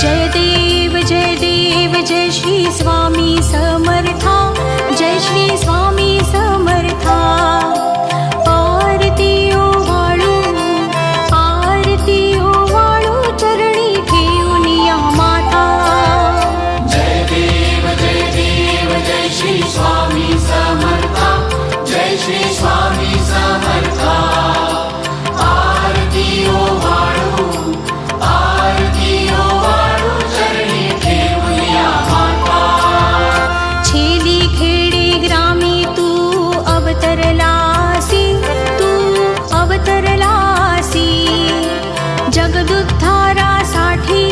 जय देव जय श्री स्वामी समर्था, जय श्री स्वामी समर्था। आरती ओवाळू चरणी ठेवूनिया माता। जय देव जय श्री स्वामी समर्था, जय श्री स्वामी समर्था। आरती ओवाळू चरणी ठेवूनिया माता। छेली खेडे ग्रामी तू अवतरलासी, जगदुद्धारासाठी